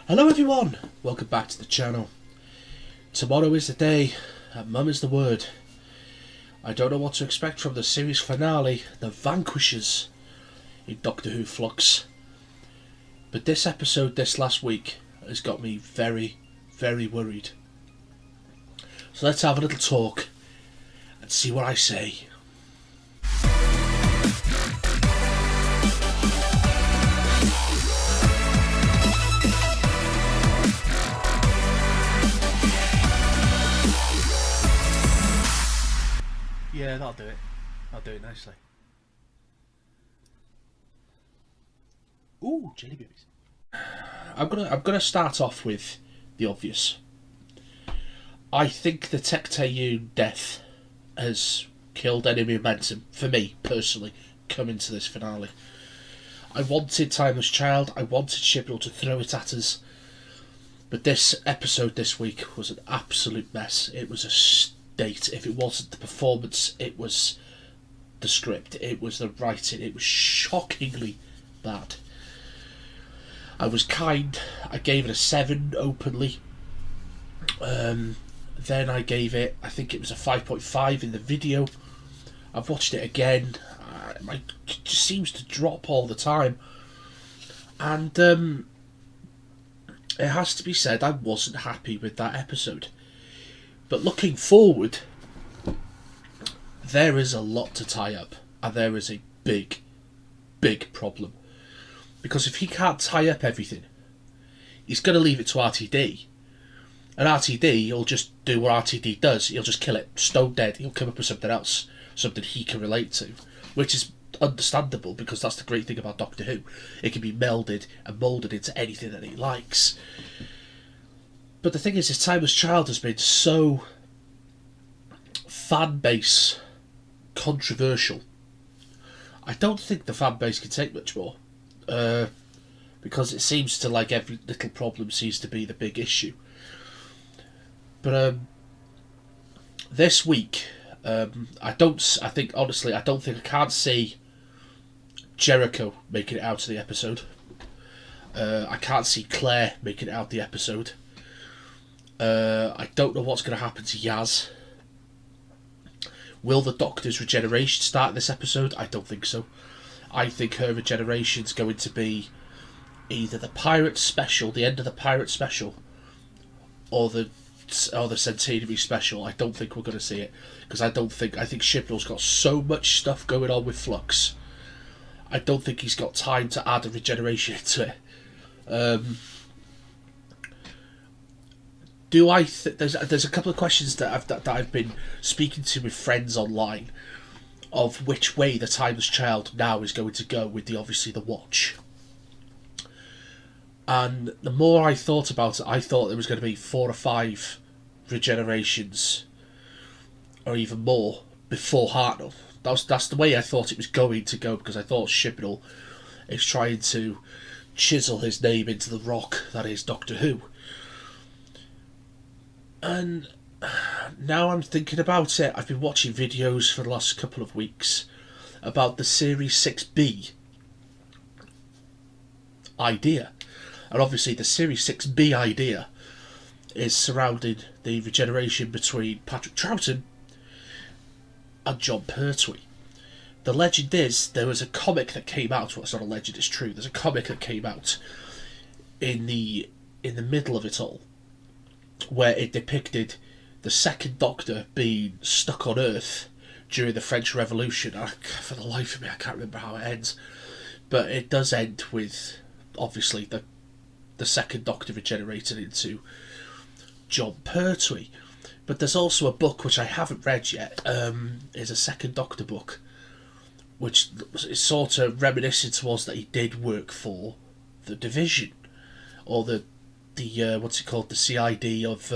Hello everyone, welcome back to the channel. Tomorrow is the day, and Mum is the word. I don't know what to expect from the series finale, The Vanquishers, in Doctor Who Flux. But this episode, this last week, has got me very, very worried. So let's have a little talk, and see what I say. Yeah, that'll do it. I'll do it nicely. Ooh, jelly babies. I'm gonna start off with the obvious. I think the Tectayun death has killed any momentum for me personally coming to this finale. I wanted Timeless Child. I wanted chibnall to throw it at us, but this episode this week was an absolute mess. It was a state. If it wasn't the performance, it was the script, it was the writing. It was shockingly bad. I was kind. I gave it a 7 openly. Then I gave it, I think it was a 5.5 in the video. I've watched it again. It just seems to drop all the time. And it has to be said, I wasn't happy with that episode. But looking forward, there is a lot to tie up, and there is a big, big problem. Because if he can't tie up everything, he's going to leave it to RTD. And RTD will just do what RTD does. He'll just kill it, stone dead. He'll come up with something else, something he can relate to, which is understandable because that's the great thing about Doctor Who. It can be melded and moulded into anything that he likes. But the thing is, his Timeless Child has been so fan base controversial. I don't think the fan base can take much more, because it seems to, like, every little problem seems to be the big issue. But this week, I can't see Jericho making it out of the episode. I can't see Claire making it out the episode. I don't know what's going to happen to Yaz. Will the Doctor's regeneration start this episode? I don't think so. I think her regeneration's going to be either the Pirate Special, the end of the Pirate Special, or the Centenary Special. I don't think we're going to see it, because I think chibnall's got so much stuff going on with Flux. I don't think he's got time to add a regeneration into it. There's a couple of questions that I've been speaking to with friends online of which way the Timeless Child now is going to go with the Watch. And the more I thought about it, I thought there was going to be 4 or 5 regenerations, or even more, before Hartnell. That's the way I thought it was going to go, because I thought chibnall is trying to chisel his name into the rock that is Doctor Who. And now I'm thinking about it. I've been watching videos for the last couple of weeks about the Series 6B idea. And obviously the Series 6B idea is surrounding the regeneration between Patrick Troughton and Jon Pertwee. The legend is, there was a comic that came out, well, it's not a legend, it's true, there's a comic that came out in the middle of it all, where it depicted the second Doctor being stuck on Earth during the French Revolution. For the life of me, I can't remember how it ends, but it does end with, obviously, the second Doctor regenerated into Jon Pertwee. But there's also a book which I haven't read yet. Is a second Doctor book, which is sort of reminiscent towards that he did work for the Division, or the what's it called, the CID of,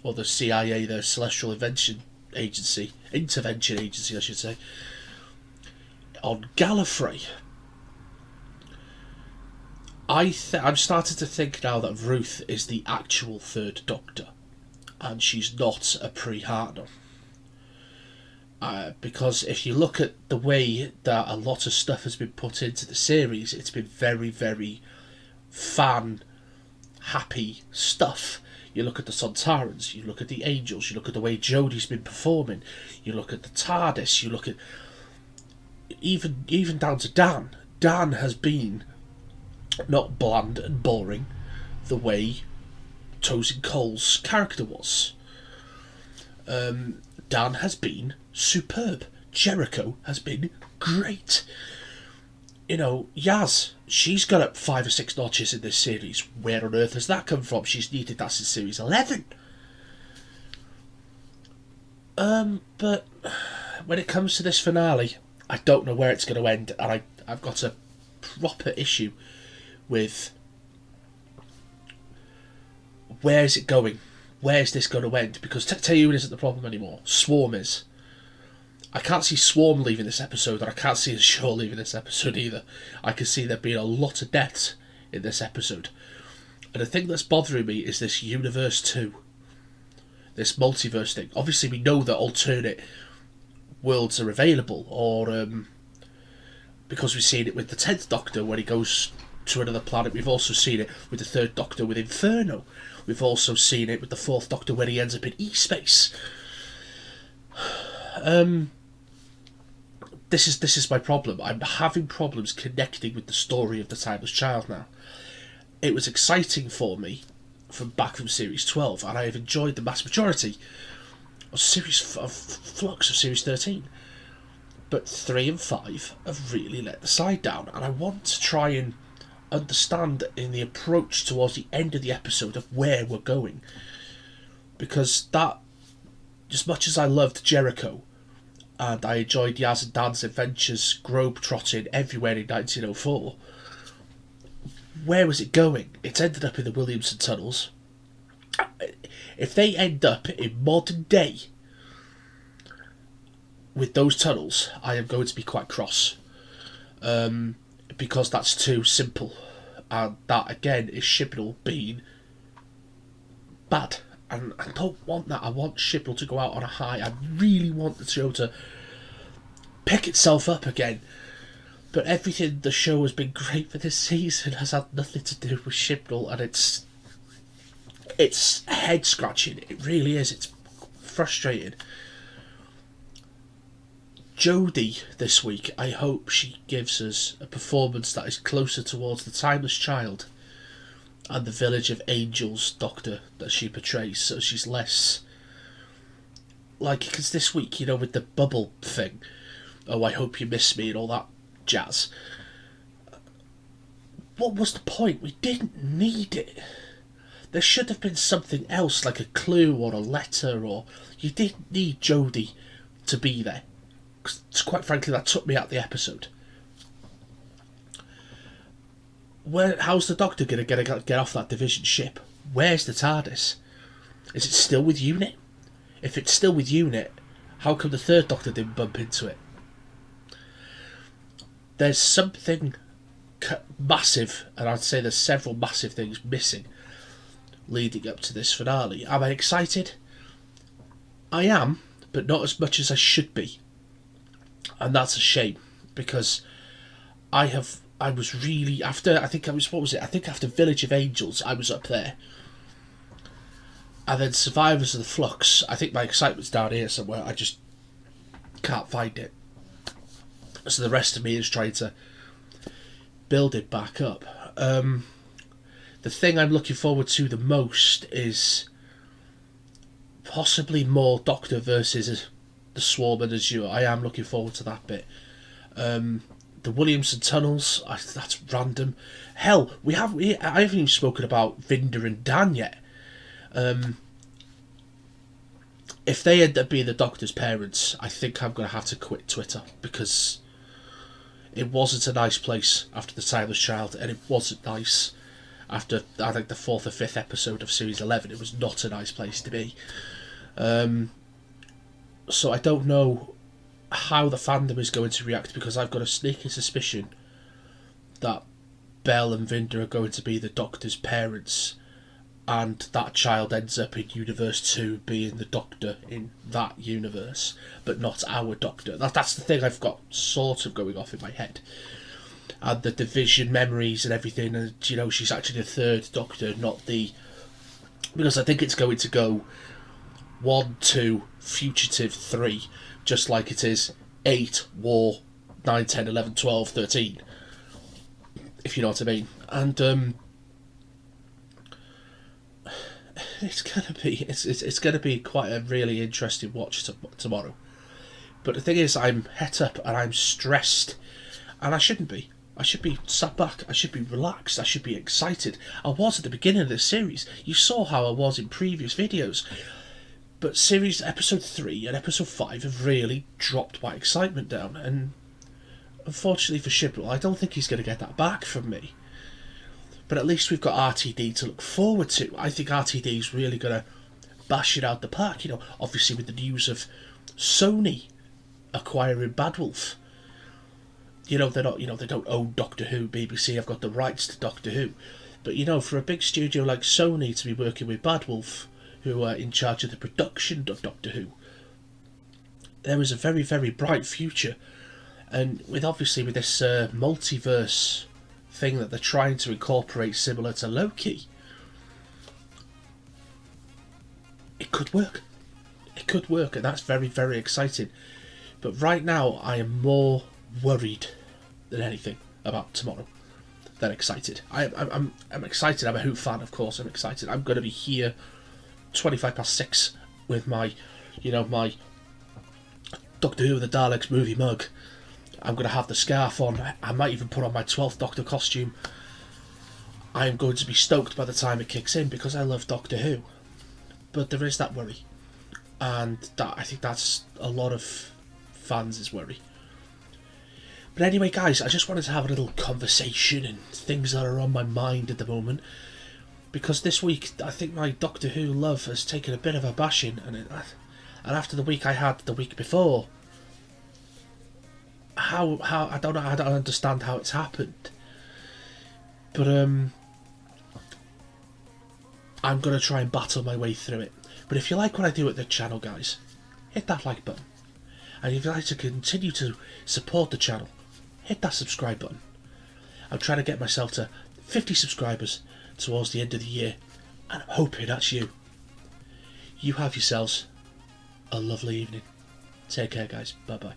or the CIA, the Celestial Intervention Agency, I should say, on Gallifrey. I'm starting to think now that Ruth is the actual third Doctor, and she's not a pre-Hartnell. Because if you look at the way that a lot of stuff has been put into the series, it's been very, very fan happy stuff. You look at the Sontarans, you look at the Angels, you look at the way Jodie's been performing, you look at the TARDIS, you look at even down to Dan. Dan has been not bland and boring the way Tosin Cole's character was. Dan has been superb. Jericho has been great. You know, Yaz, she's got up 5 or 6 notches in this series. Where on earth has that come from? She's needed that since series 11. But when it comes to this finale, I don't know where it's going to end, and I've got a proper issue with where is it going? Where is this going to end? Because Teyun isn't the problem anymore. Swarm is. I can't see Swarm leaving this episode, and I can't see Shaw leaving this episode either. I can see there being a lot of deaths in this episode. And the thing that's bothering me is this Universe 2. This multiverse thing. Obviously, we know that alternate worlds are available, or because we've seen it with the 10th Doctor when he goes to another planet. We've also seen it with the 3rd Doctor with Inferno. We've also seen it with the 4th Doctor when he ends up in E-space. This is my problem. I'm having problems connecting with the story of the Timeless Child now. It was exciting for me from Series 12, and I have enjoyed the vast majority of Flux of Series 13. But 3 and 5 have really let the side down, and I want to try and understand in the approach towards the end of the episode of where we're going. Because that, as much as I loved Jericho, and I enjoyed Yaz and Dan's adventures globe-trotting everywhere in 1904, where was it going? It ended up in the Williamson tunnels. If they end up in modern day with those tunnels, I am going to be quite cross. Because that's too simple. And that, again, is chibnall being bad. And I don't want that. I want chibnall to go out on a high. I really want the show to pick itself up again. But everything the show has been great for this season has had nothing to do with chibnall, and it's head scratching. It really is. It's frustrating. Jodie this week, I hope she gives us a performance that is closer towards the Timeless Child and the Village of Angels Doctor that she portrays, so she's less like, because this week, you know, with the bubble thing, oh, I hope you miss me and all that jazz, what was the point? We didn't need it. There should have been something else, like a clue or a letter, or you didn't need Jodie to be there. Because quite frankly, that took me out the episode. How's the Doctor going to get off that Division ship? Where's the TARDIS? Is it still with UNIT? If it's still with UNIT, how come the 3rd Doctor didn't bump into it? There's something massive, and I'd say there's several massive things missing leading up to this finale. Am I excited? I am, but not as much as I should be. And that's a shame, because I was really, after Village of Angels, I was up there. And then Survivors of the Flux, I think my excitement's down here somewhere, I just can't find it. So the rest of me is trying to build it back up. The thing I'm looking forward to the most is possibly more Doctor versus the Swarm and Azure. I am looking forward to that bit. The Williamson tunnels, that's random. Hell, I haven't even spoken about Vinder and Dan yet. If they end up being the Doctor's parents, I think I'm going to have to quit Twitter, because it wasn't a nice place after the Timeless Child, and it wasn't nice after, I think, the 4th or 5th episode of Series 11. It was not a nice place to be. So I don't know how the fandom is going to react, because I've got a sneaky suspicion that Belle and Vinder are going to be the Doctor's parents, and that child ends up in Universe 2 being the Doctor in that universe, but not our Doctor. That's the thing I've got sort of going off in my head. and the division memories and everything, and you know she's actually the third Doctor, not the, because I think it's going to go 1, 2, fugitive 3, just like it is 8, war, 9, 10, 11, 12, 13, if you know what I mean. And it's gonna be quite a really interesting watch tomorrow. But the thing is, I'm het up and I'm stressed, and I shouldn't be. I should be sat back, I should be relaxed, I should be excited. I was at the beginning of this series. You saw how I was in previous videos. But series episode 3 and episode 5 have really dropped my excitement down, and unfortunately for chibnall, I don't think he's going to get that back from me. But at least we've got RTD to look forward to. I think RTD is really going to bash it out the park, you know, obviously with the news of Sony acquiring Bad Wolf. You know, they're not, you know, they don't own Doctor Who. BBC have got the rights to Doctor Who. But, you know, for a big studio like Sony to be working with Bad Wolf, who are in charge of the production of Doctor Who, there is a very, very bright future. And with obviously with this multiverse thing that they're trying to incorporate similar to Loki, it could work. It could work, and that's very, very exciting. But right now, I am more worried than anything about tomorrow than excited. I'm excited. I'm a Who fan, of course. I'm excited. I'm going to be here 6:25 with my, you know, my Doctor Who and the Daleks movie mug. I'm going to have the scarf on. I might even put on my 12th Doctor costume. I am going to be stoked by the time it kicks in because I love Doctor Who. But there is that worry. And that, I think that's a lot of fans' worry. But anyway, guys, I just wanted to have a little conversation and things that are on my mind at the moment. Because this week, I think my Doctor Who love has taken a bit of a bashing. And after the week I had the week before, how I don't know, I don't understand how it's happened. But I'm going to try and battle my way through it. But if you like what I do at the channel, guys, hit that like button. And if you'd like to continue to support the channel, hit that subscribe button. I'm trying to get myself to 50 subscribers towards the end of the year, and I'm hoping that's you. You have yourselves a lovely evening. Take care, guys. Bye-bye.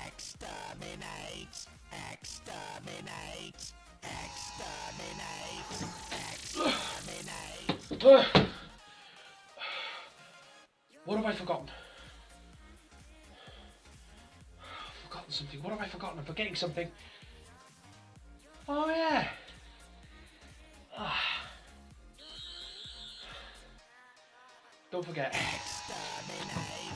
Exterminate! Exterminate! Exterminate! Exterminate! What have I forgotten? I've forgotten something. What have I forgotten? I'm forgetting something. Oh yeah. Don't forget. Exterminate!